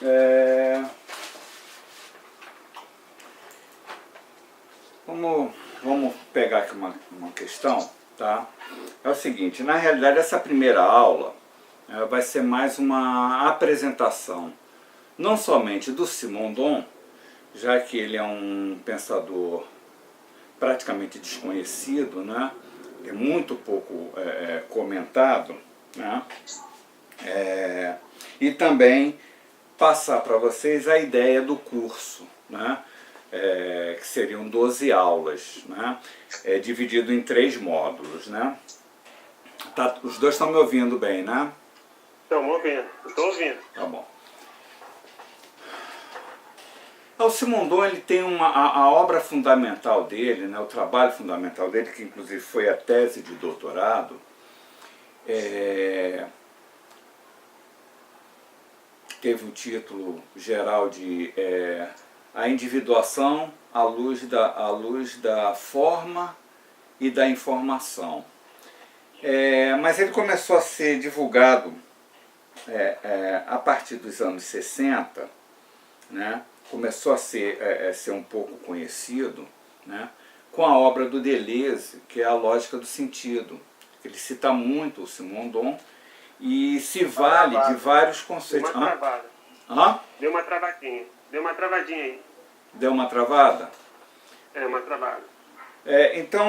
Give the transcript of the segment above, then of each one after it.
É, vamos pegar aqui uma questão, tá? É o seguinte, na realidade essa primeira aula vai ser mais uma apresentação, não somente do Simondon, já que ele é um pensador praticamente desconhecido, né? É muito pouco comentado, né? E também passar para vocês a ideia do curso, né? Que seriam 12 aulas, né? Dividido em 3 módulos, né? Tá, os dois estão me ouvindo bem, né? Estão ouvindo, estou ouvindo. Tá bom. O Simondon, ele tem a obra fundamental dele, né, o trabalho fundamental dele, que inclusive foi a tese de doutorado, teve o título geral de A Individuação à luz da forma e da informação. Mas ele começou a ser divulgado a partir dos anos 60, né? Começou a ser um pouco conhecido, né? Com a obra do Deleuze, que é a lógica do sentido. Ele cita muito o Simondon e se vale de vários conceitos. Deu uma travada. Hã? Deu uma travadinha. Deu uma travadinha aí. Deu uma travada? É, uma travada. Então,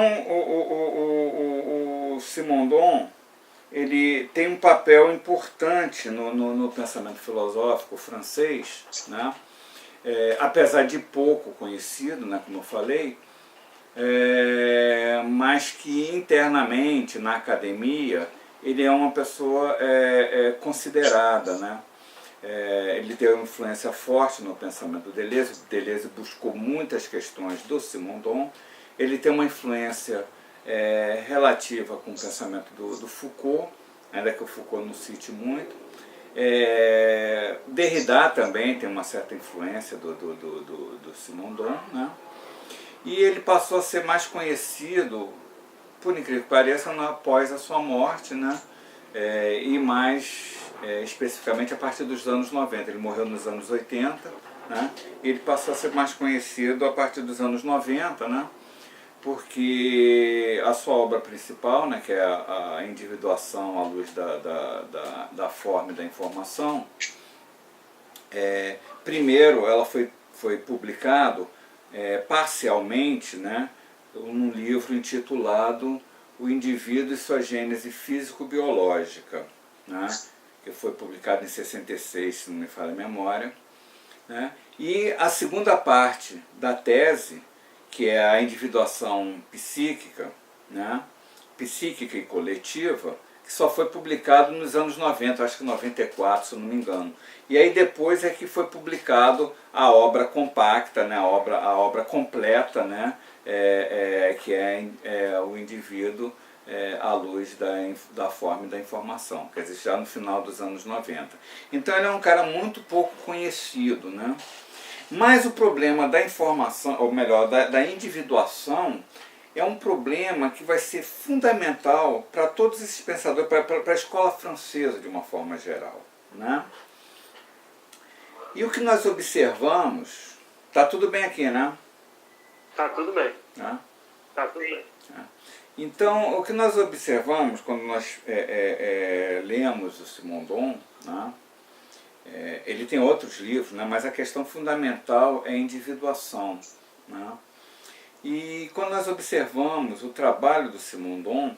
o Simondon, ele tem um papel importante no pensamento filosófico francês, né? Apesar de pouco conhecido, né, como eu falei, mas que internamente, na academia, ele é uma pessoa considerada, né? Ele teve uma influência forte no pensamento do Deleuze. Deleuze buscou muitas questões do Simondon. Ele tem uma influência relativa com o pensamento do Foucault, ainda que o Foucault não cite muito. Derrida também tem uma certa influência do Simondon, né? E ele passou a ser mais conhecido, por incrível que pareça, após a sua morte, né? E mais especificamente a partir dos anos 90. Ele morreu nos anos 80, né? Ele passou a ser mais conhecido a partir dos anos 90, né? Porque a sua obra principal, né, que é a individuação à luz da forma e da informação, primeiro ela foi publicado parcialmente, né, num livro intitulado O Indivíduo e Sua Gênese Físico-Biológica, né, que foi publicado em 66, se não me falha a memória, né, e a segunda parte da tese, que é a individuação psíquica, né, psíquica e coletiva, que só foi publicado nos anos 90, acho que 94, se eu não me engano. E aí depois é que foi publicado a obra compacta, né, a obra completa, né, que é o indivíduo à luz da forma e da informação, quer dizer, já no final dos anos 90. Então ele é um cara muito pouco conhecido, né? Mas o problema da informação, ou melhor, da individuação, é um problema que vai ser fundamental para todos esses pensadores, para a escola francesa de uma forma geral, né? E o que nós observamos, está tudo bem aqui, né? Tá tudo bem. Né? Tá tudo bem. Então, o que nós observamos quando nós lemos o Simondon, né? Ele tem outros livros, né? Mas a questão fundamental é a individuação, né? E quando nós observamos o trabalho do Simondon,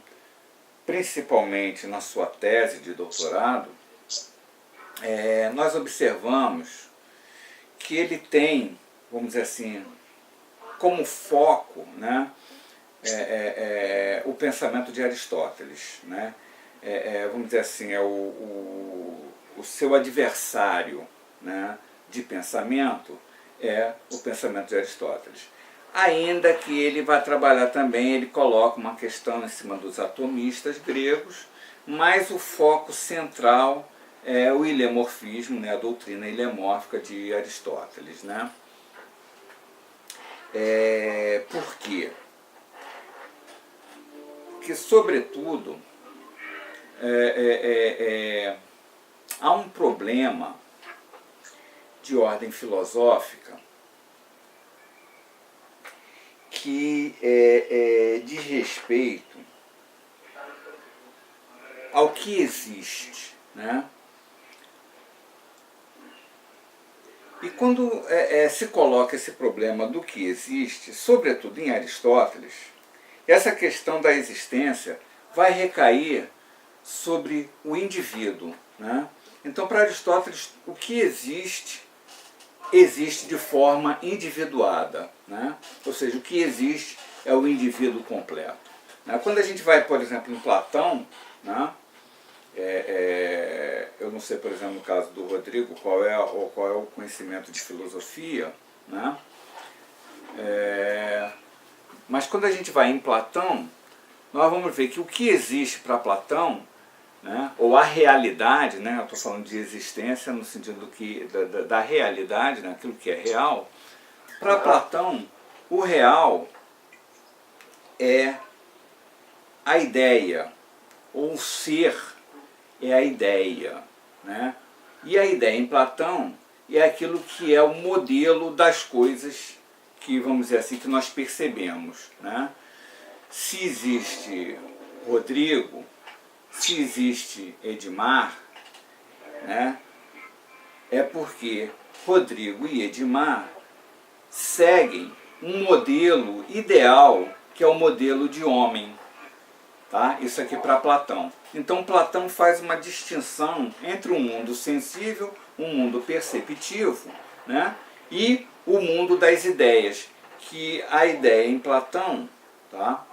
principalmente na sua tese de doutorado, nós observamos que ele tem, vamos dizer assim, como foco, né, o pensamento de Aristóteles, né? Vamos dizer assim, o seu adversário, né, de pensamento é o pensamento de Aristóteles. Ainda que ele vai trabalhar também, ele coloca uma questão em cima dos atomistas gregos, mas o foco central é o ilemorfismo, né, a doutrina ilemórfica de Aristóteles, né? Por quê? Porque, sobretudo, há um problema de ordem filosófica que diz respeito ao que existe, né? E quando se coloca esse problema do que existe, sobretudo em Aristóteles, essa questão da existência vai recair sobre o indivíduo, né? Então, para Aristóteles, o que existe, existe de forma individuada, né? Ou seja, o que existe é o indivíduo completo, né? Quando a gente vai, por exemplo, em Platão, né? Eu não sei, por exemplo, no caso do Rodrigo, qual é o conhecimento de filosofia, né? Mas quando a gente vai em Platão, nós vamos ver que o que existe para Platão, né, ou a realidade, né, eu estou falando de existência no sentido da realidade, né, aquilo que é real, para Platão, o real é a ideia, ou o ser é a ideia, né? E a ideia em Platão é aquilo que é o modelo das coisas que, vamos dizer assim, que nós percebemos, né? Se existe Rodrigo, se existe Edmar, né? É porque Rodrigo e Edmar seguem um modelo ideal que é o modelo de homem, tá? Isso aqui para Platão. Então Platão faz uma distinção entre o mundo sensível, o mundo perceptivo, né? E o mundo das ideias, que a ideia em Platão, tá?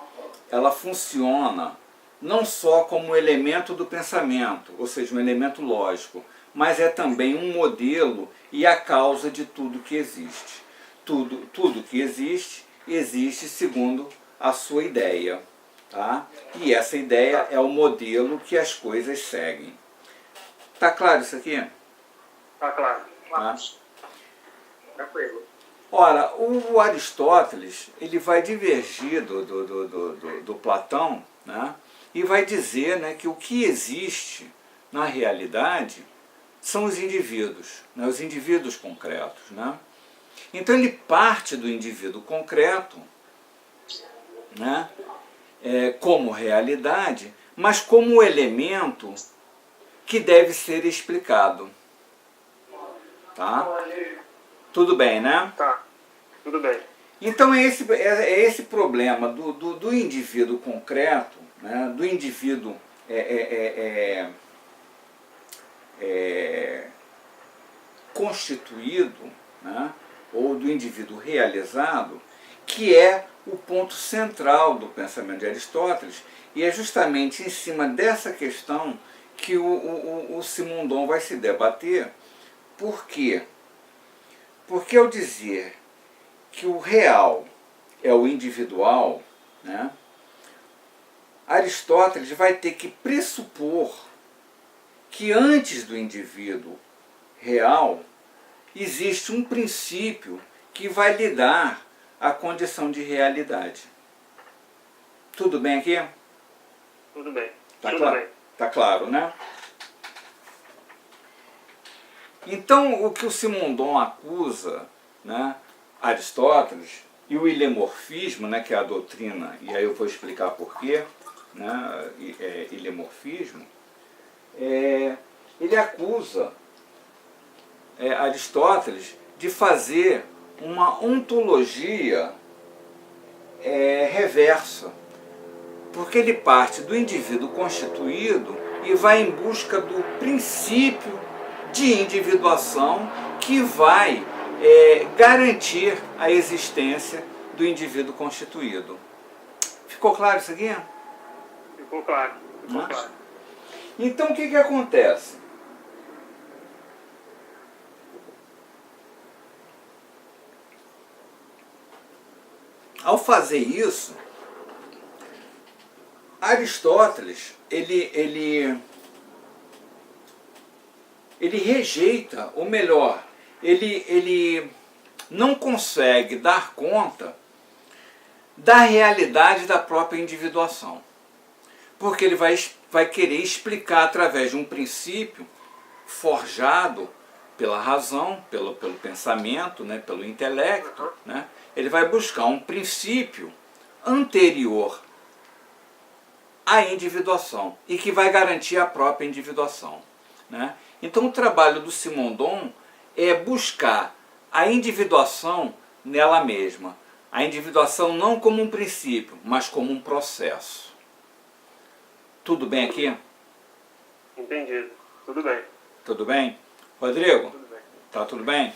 Ela funciona não só como elemento do pensamento, ou seja, um elemento lógico, mas é também um modelo e a causa de tudo que existe. Tudo que existe, existe segundo a sua ideia. Tá? E essa ideia é o modelo que as coisas seguem. Tá claro isso aqui? Tá claro. Tá? Tranquilo. Ora, o Aristóteles ele vai divergir do Platão, né? E vai dizer, né, que o que existe na realidade são os indivíduos, né, os indivíduos concretos. Né? Então ele parte do indivíduo concreto, né, como realidade, mas como elemento que deve ser explicado. Tá? Tudo bem, né? Tá, tudo bem. Então é esse problema do indivíduo concreto, né? Do indivíduo constituído, né? Ou do indivíduo realizado, que é o ponto central do pensamento de Aristóteles, e é justamente em cima dessa questão que o Simondon vai se debater. Por quê? Porque ao dizer que o real é o individual, né, Aristóteles vai ter que pressupor que antes do indivíduo real existe um princípio que vai lhe dar a condição de realidade. Tudo bem aqui? Tudo bem. Tá tudo claro? bem. Tá claro, né? Então, o que o Simondon acusa, né, Aristóteles, e o ilemorfismo, né, que é a doutrina, e aí eu vou explicar por quê, né, ilemorfismo, ele acusa Aristóteles de fazer uma ontologia reversa, porque ele parte do indivíduo constituído e vai em busca do princípio de individuação que vai garantir a existência do indivíduo constituído. Ficou claro isso aqui? Ficou claro. Ficou Né? claro. Então o que acontece? Ao fazer isso, Aristóteles ele rejeita, ou melhor, ele não consegue dar conta da realidade da própria individuação. Porque ele vai querer explicar através de um princípio forjado pela razão, pelo pensamento, né, pelo intelecto, né, ele vai buscar um princípio anterior à individuação e que vai garantir a própria individuação, né? Então o trabalho do Simondon é buscar a individuação nela mesma. A individuação não como um princípio, mas como um processo. Tudo bem aqui? Entendido. Tudo bem. Tudo bem? Rodrigo? Tudo bem. Tá tudo bem?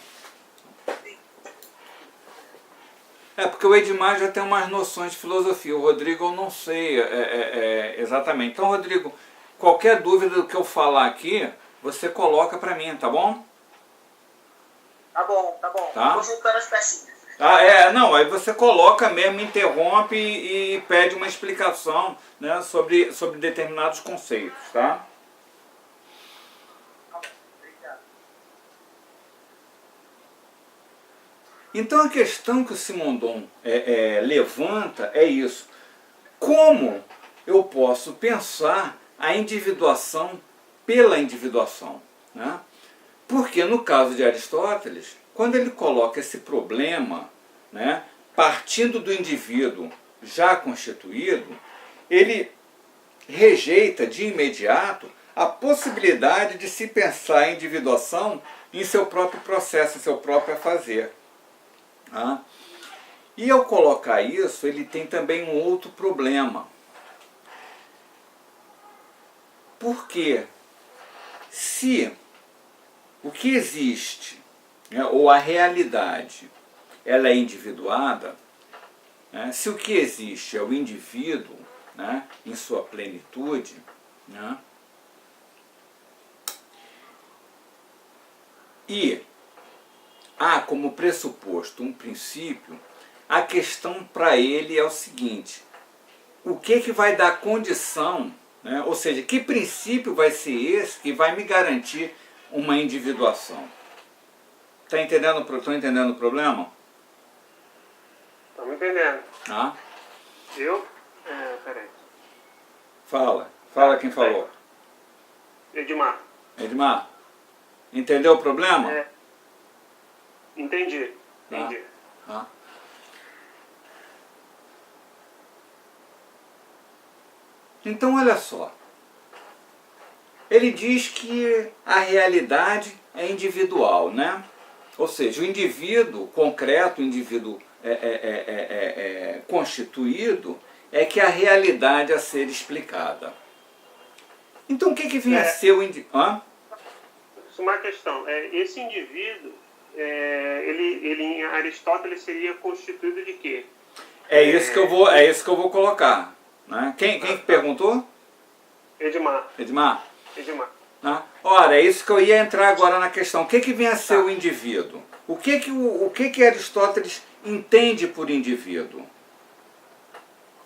Porque o Edmar já tem umas noções de filosofia. O Rodrigo eu não sei exatamente. Então, Rodrigo, qualquer dúvida do que eu falar aqui, você coloca para mim, tá bom? Tá bom, tá bom. Tá? Tô juntando as pecinhas. Não, aí você coloca mesmo, interrompe e pede uma explicação, né, sobre determinados conceitos, tá? Obrigado. Então a questão que o Simondon levanta é isso. Como eu posso pensar a individuação pela individuação, né? Porque no caso de Aristóteles, quando ele coloca esse problema, né, partindo do indivíduo já constituído, ele rejeita de imediato a possibilidade de se pensar a individuação em seu próprio processo, em seu próprio afazer. Tá? E ao colocar isso, ele tem também um outro problema. Porque se o que existe, né, ou a realidade, ela é individuada, né, se o que existe é o indivíduo, né, em sua plenitude, né, e há como pressuposto um princípio, a questão para ele é o seguinte: o que vai dar condição, né, ou seja, que princípio vai ser esse que vai me garantir uma individuação? Estão entendendo o problema? Estamos entendendo. Tá? Peraí. Fala quem falou. Edmar. Edmar, entendeu o problema? Entendi. Entendi. Tá? Então, olha só. Ele diz que a realidade é individual, né? Ou seja, o indivíduo concreto, o indivíduo constituído, é que a realidade a ser explicada. Então, o que vem a ser o indivíduo? Isso é uma questão. Esse indivíduo, ele em Aristóteles seria constituído de quê? É isso que eu vou colocar. Né? Quem perguntou? Edmar. Edmar? Edmar. Né? Ora, é isso que eu ia entrar agora na questão. O que vem a ser o indivíduo? O que Aristóteles entende por indivíduo?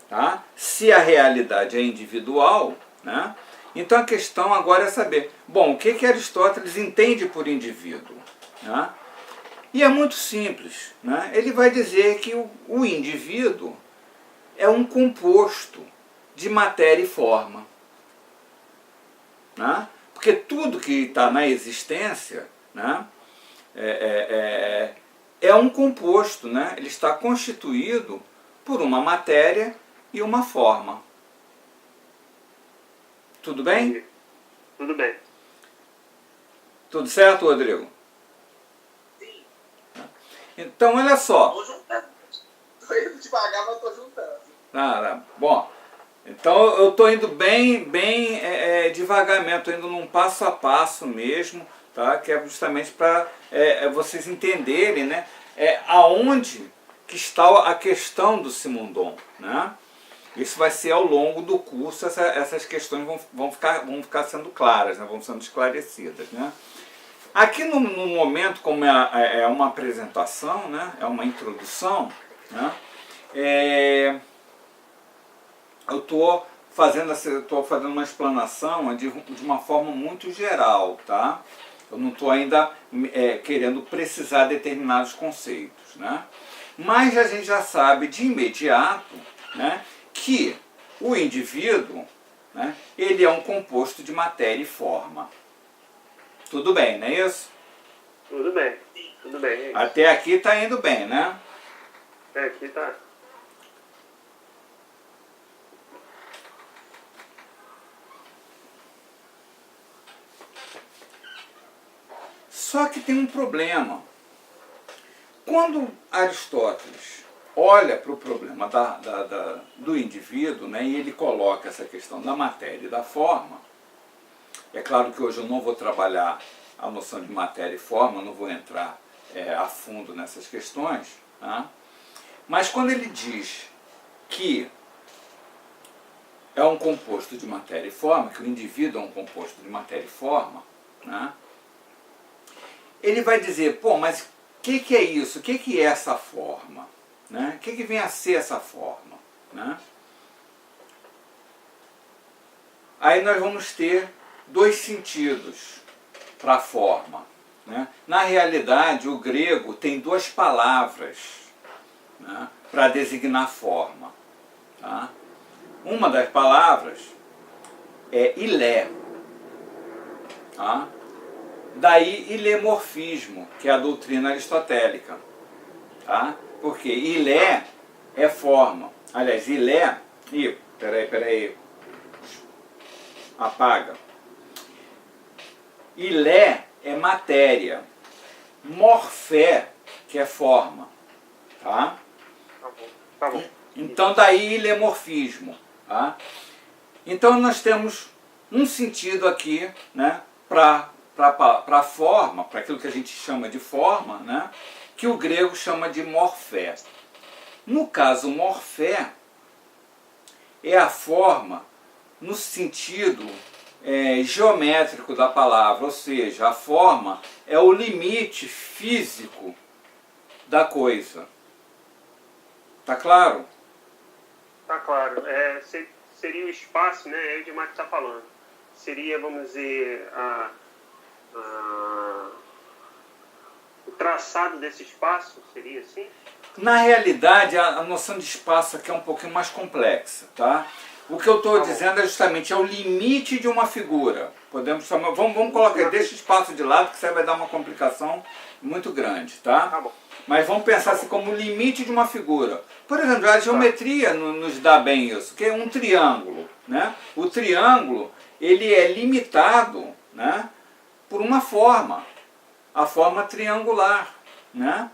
Tá? Se a realidade é individual, né? Então a questão agora é saber, bom, o que Aristóteles entende por indivíduo? Né? E é muito simples. Né? Ele vai dizer que o indivíduo é um composto de matéria e forma. Né? Porque tudo que está na existência, né, é um composto, né? Ele está constituído por uma matéria e uma forma. Tudo bem? Tudo bem. Tudo certo, Rodrigo? Sim. Então, olha só. Tô juntando. Tô indo devagar, mas tô juntando. Bom, então eu estou indo bem devagar mesmo, estou indo num passo a passo mesmo, tá? Que é justamente para vocês entenderem, né, aonde que está a questão do Simondon, né? Isso vai ser ao longo do curso, essas questões vão ficar sendo claras, né? Vão sendo esclarecidas, né? Aqui no momento, como é uma apresentação, né? É uma introdução, né? Eu estou fazendo uma explanação de uma forma muito geral, tá? Eu não estou ainda querendo precisar determinados conceitos, né? Mas a gente já sabe de imediato, né, que o indivíduo, né, ele é um composto de matéria e forma. Tudo bem, não é isso? Tudo bem. Tudo bem. É isso. Até aqui está indo bem, né? Aqui tá. Só que tem um problema. Quando Aristóteles olha para o problema do indivíduo, né, e ele coloca essa questão da matéria e da forma, é claro que hoje eu não vou trabalhar a noção de matéria e forma, não vou entrar a fundo nessas questões, tá? Mas quando ele diz que é um composto de matéria e forma, que o indivíduo é um composto de matéria e forma, né, ele vai dizer, pô, mas o que é isso? O que é essa forma? Né? O que vem a ser essa forma? Né? Aí nós vamos ter dois sentidos para a forma. Né? Na realidade, o grego tem duas palavras, né, para designar forma. Tá? Uma das palavras é ilé. Tá? Daí ilemorfismo, que é a doutrina aristotélica. Tá? Porque ilé é forma. Aliás, ilé... Ih, peraí. Apaga. Ilé é matéria. Morfé, que é forma. Tá? Tá bom. Então daí ilemorfismo. Tá? Então nós temos um sentido aqui, né, para a forma, para aquilo que a gente chama de forma, né, que o grego chama de morfé. No caso, morfé é a forma no sentido geométrico da palavra, ou seja, a forma é o limite físico da coisa. Tá claro? Tá claro. Seria o espaço, né? É o Edmar que está falando. Seria, vamos dizer, o traçado desse espaço, seria assim? Na realidade, a noção de espaço aqui é um pouquinho mais complexa, tá? O que eu estou dizendo é justamente o limite de uma figura. Podemos chamar, vamos colocar, deixa o espaço de lado, que isso aí vai dar uma complicação muito grande, tá? Tá bom. Mas vamos pensar assim como o limite de uma figura. Por exemplo, a geometria nos dá bem isso, que é um triângulo, né? O triângulo, ele é limitado, né, por uma forma, a forma triangular, né?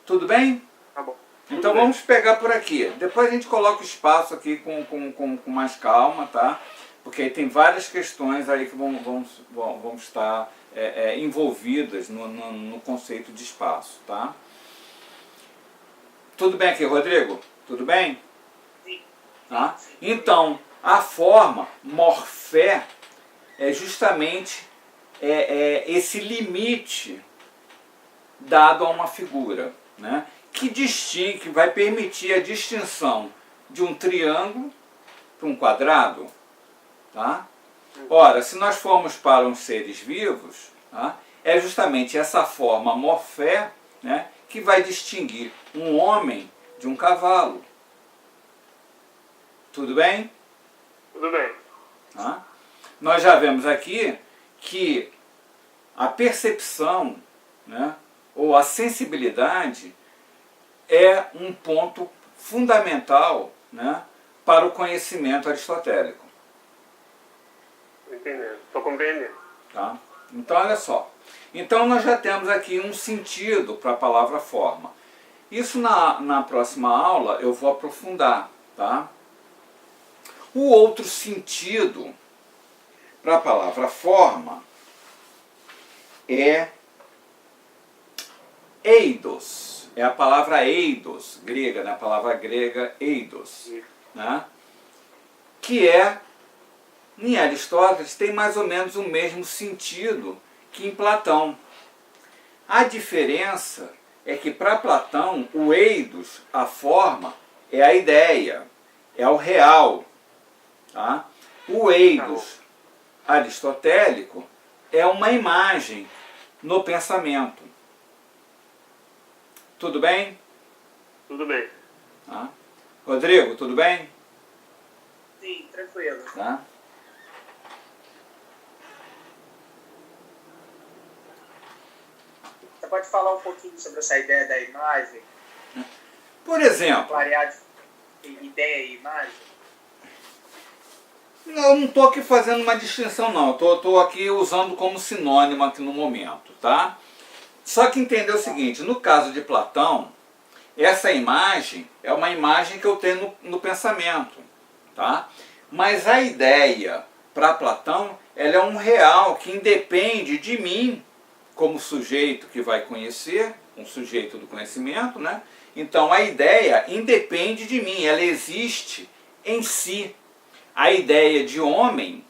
Tudo bem? Tá bom. Então vamos pegar por aqui. Depois a gente coloca o espaço aqui com mais calma, tá? Porque aí tem várias questões aí que vão estar envolvidas no conceito de espaço, tá? Tudo bem aqui, Rodrigo? Tudo bem? Sim. Tá? Então, a forma, morfé, é justamente esse limite dado a uma figura, né? Que vai permitir a distinção de um triângulo para um quadrado. Tá? Ora, se nós formos para os seres vivos, tá, é justamente essa forma morfé, né, que vai distinguir um homem de um cavalo. Tudo bem? Tudo bem. Tá? Nós já vemos aqui que a percepção, né, ou a sensibilidade é um ponto fundamental, né, para o conhecimento aristotélico. Estou entendendo. Estou compreendendo. Tá? Então, olha só. Então, nós já temos aqui um sentido para a palavra forma. Isso na próxima aula eu vou aprofundar. Tá? O outro sentido para a palavra forma é eidos. É a palavra eidos, grega, né? A palavra grega eidos. Né? Que em Aristóteles, tem mais ou menos o mesmo sentido que em Platão. A diferença é que para Platão, o eidos, a forma, é a ideia, é o real. Tá? O eidos aristotélico é uma imagem no pensamento. Tudo bem? Tudo bem. Tá? Rodrigo, tudo bem? Sim, tranquilo. Tá? pode falar um pouquinho sobre essa ideia da imagem? Por exemplo, Clarear ideia e imagem? eu não estou aqui fazendo uma distinção não, estou aqui usando como sinônimo aqui no momento, tá? Só que entender o seguinte, no caso de Platão, essa imagem é uma imagem que eu tenho no pensamento, tá? Mas a ideia, para Platão, ela é um real que independe de mim, como sujeito que vai conhecer, um sujeito do conhecimento, né? Então a ideia independe de mim, ela existe em si. A ideia de homem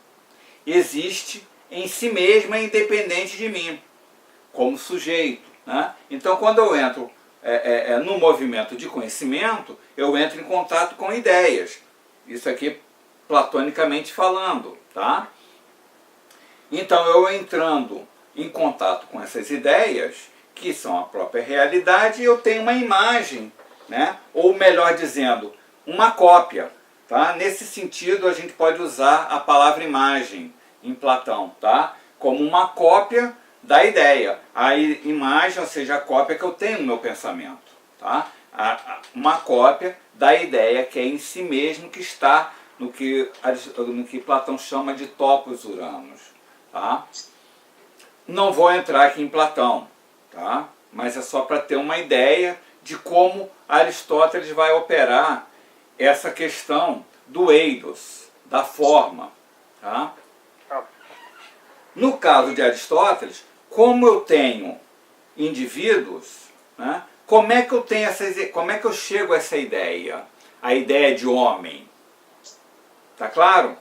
existe em si mesma, independente de mim, como sujeito, né? Então quando eu entro no movimento de conhecimento, eu entro em contato com ideias. Isso aqui platonicamente falando, tá? Então eu entrando em contato com essas ideias, que são a própria realidade, eu tenho uma imagem, né? Ou melhor dizendo, uma cópia, tá? Nesse sentido a gente pode usar a palavra imagem em Platão, tá? Como uma cópia da ideia. A imagem, ou seja, a cópia que eu tenho no meu pensamento, tá? Uma cópia da ideia que é em si mesmo, que está no que Platão chama de topos uranos, tá? Não vou entrar aqui em Platão, tá? Mas é só para ter uma ideia de como Aristóteles vai operar essa questão do eidos, da forma, tá? No caso de Aristóteles, como eu tenho indivíduos, né, como é que eu chego a essa ideia? A ideia de homem. Tá claro?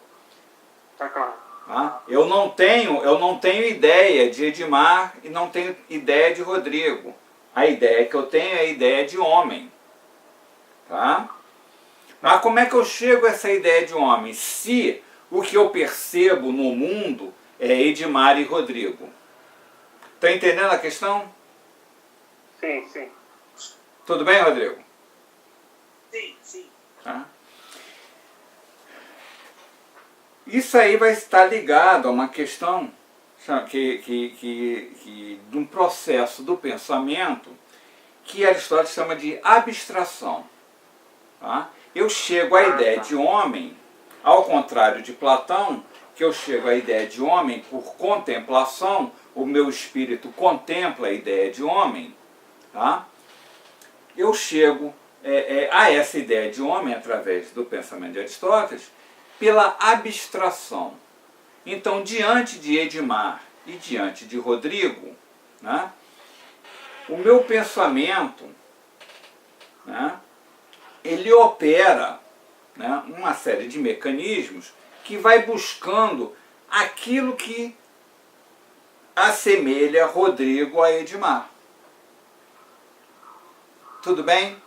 Tá claro. Tá? Eu não tenho ideia de Edmar e não tenho ideia de Rodrigo. A ideia que eu tenho é a ideia de homem. Tá? Mas como é que eu chego a essa ideia de homem? Se o que eu percebo no mundo é Edmar e Rodrigo. Está entendendo a questão? Sim, sim. Tudo bem, Rodrigo? Sim, sim. Tá? Isso aí vai estar ligado a uma questão de um processo do pensamento que Aristóteles chama de abstração. Tá? Eu chego à ideia de homem, ao contrário de Platão, que eu chego à ideia de homem por contemplação, o meu espírito contempla a ideia de homem, tá? Eu chego a essa ideia de homem através do pensamento de Aristóteles pela abstração. Então, diante de Edmar e diante de Rodrigo, né, o meu pensamento, né, ele opera, né, uma série de mecanismos que vai buscando aquilo que assemelha Rodrigo a Edmar. Tudo bem?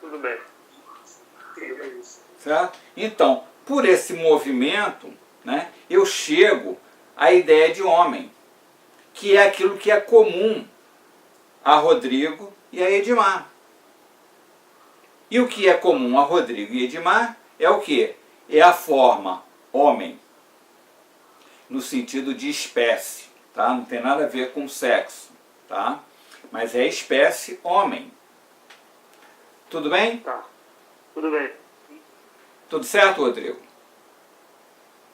Tudo bem. Certo? Então, por esse movimento, né, eu chego à ideia de homem, que é aquilo que é comum a Rodrigo e a Edmar. E o que é comum a Rodrigo e Edmar é o quê? É a forma homem, no sentido de espécie, tá? Não tem nada a ver com sexo, tá? Mas é espécie homem. Tudo bem? Tá. Tudo bem. Tudo certo, Rodrigo?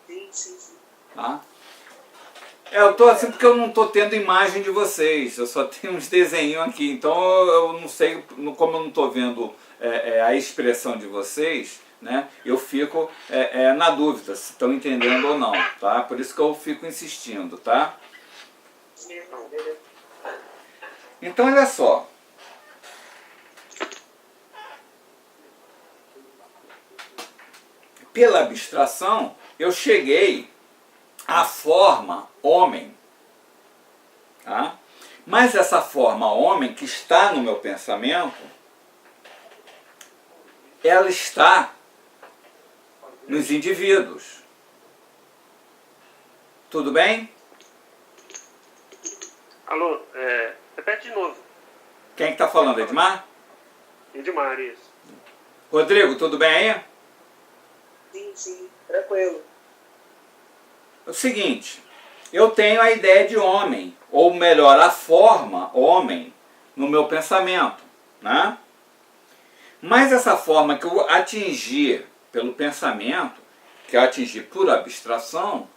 Sim, sim, sim. Tá? Eu estou assim porque eu não estou tendo imagem de vocês, eu só tenho uns desenhos aqui, então eu não sei, como eu não estou vendo a expressão de vocês, né, eu fico na dúvida se estão entendendo ou não, tá? Por isso que eu fico insistindo, tá? Então olha só. Pela abstração, eu cheguei à forma homem. Tá? Mas essa forma homem que está no meu pensamento, ela está nos indivíduos. Tudo bem? Alô, repete de novo. Quem está falando, Edmar? Edmar, isso. Rodrigo, tudo bem aí? Sim, sim. Tranquilo. É o seguinte, eu tenho a ideia de homem ou melhor, a forma homem no meu pensamento, né? Mas essa forma que eu atingi pelo pensamento, que eu atingi por abstração,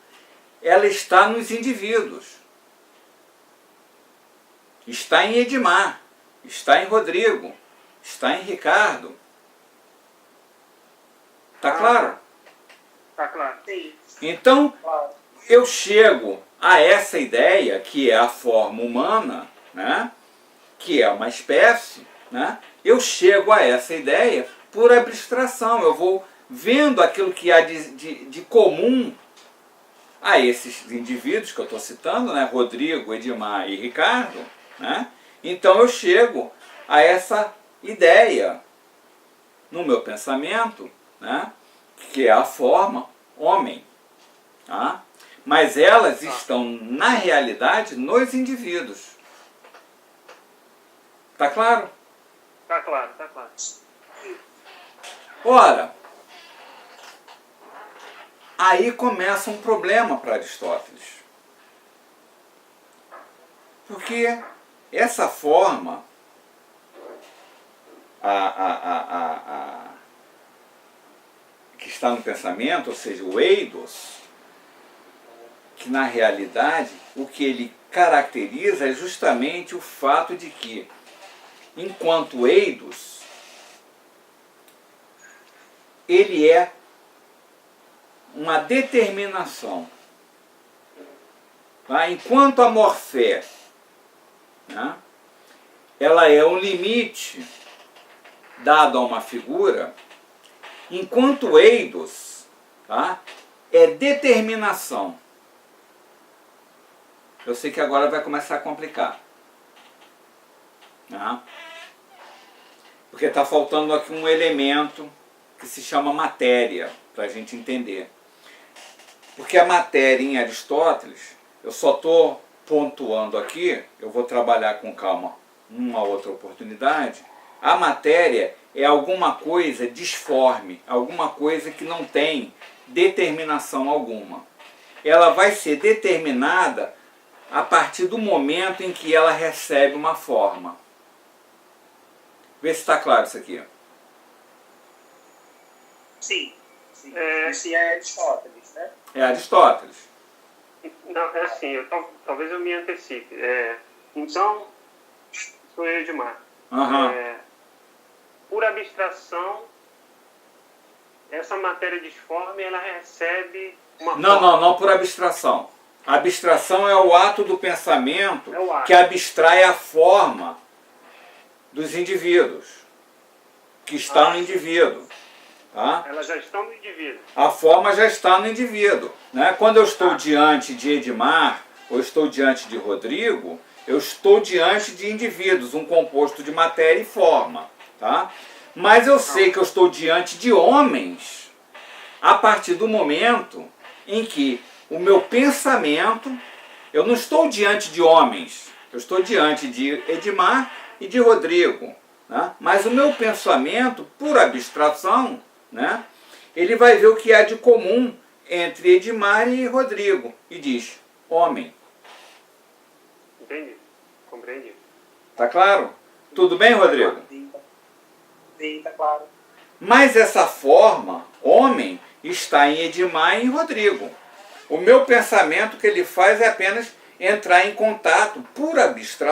ela está nos indivíduos. Está em Edmar, está em Rodrigo, está em Ricardo. Tá claro? Tá claro. Sim, Então, claro. eu chego a essa ideia, que é a forma humana, né? Que é uma espécie, né? Eu chego a essa ideia por abstração. Eu vou vendo aquilo que há de comum a esses indivíduos que eu estou citando, né? Rodrigo, Edmar e Ricardo, né? Então eu chego a essa ideia no meu pensamento, né? Que é a forma homem. Tá? Mas elas estão, na realidade, nos indivíduos. Tá claro? Tá claro, tá claro. Ora, aí começa um problema para Aristóteles. Porque essa forma, que está no pensamento, ou seja, o eidos, que na realidade o que ele caracteriza é justamente o fato de que, enquanto eidos, ele é uma determinação. Tá? Enquanto a morfé, né, ela é um limite dado a uma figura, enquanto eidos, tá, é determinação. Eu sei que agora vai começar a complicar. Tá? Porque está faltando aqui um elemento que se chama matéria, para a gente entender. Porque a matéria em Aristóteles, eu só estou pontuando aqui, eu vou trabalhar com calma numa outra oportunidade. A matéria é alguma coisa disforme, alguma coisa que não tem determinação alguma. Ela vai ser determinada a partir do momento em que ela recebe uma forma. Vê se está claro isso aqui. Sim. Sim. É. Isso é Aristóteles, né? É Aristóteles. Não, é assim, talvez eu me antecipe. Então, sou eu, Edmar. Uhum. Por abstração, essa matéria disforme, ela recebe uma forma. Não por abstração. A abstração é o ato do pensamento É o ato. que abstrai a forma dos indivíduos, que está no indivíduo. Tá? Elas já estão no indivíduo. A forma já está no indivíduo. Né? Quando eu estou diante de Edmar, ou estou diante de Rodrigo, eu estou diante de indivíduos, um composto de matéria e forma. Tá? Mas eu sei que eu estou diante de homens a partir do momento em que o meu pensamento, eu não estou diante de homens, eu estou diante de Edmar e de Rodrigo. Né? Mas o meu pensamento, por abstração, né, ele vai ver o que há de comum entre Edmar e Rodrigo e diz, homem. Entendi. Compreendi. Tá claro? Tudo bem, Rodrigo? Sim, tá claro. Mas essa forma, homem, está em Edmar e em Rodrigo. O meu pensamento que ele faz é apenas entrar em contato por abstração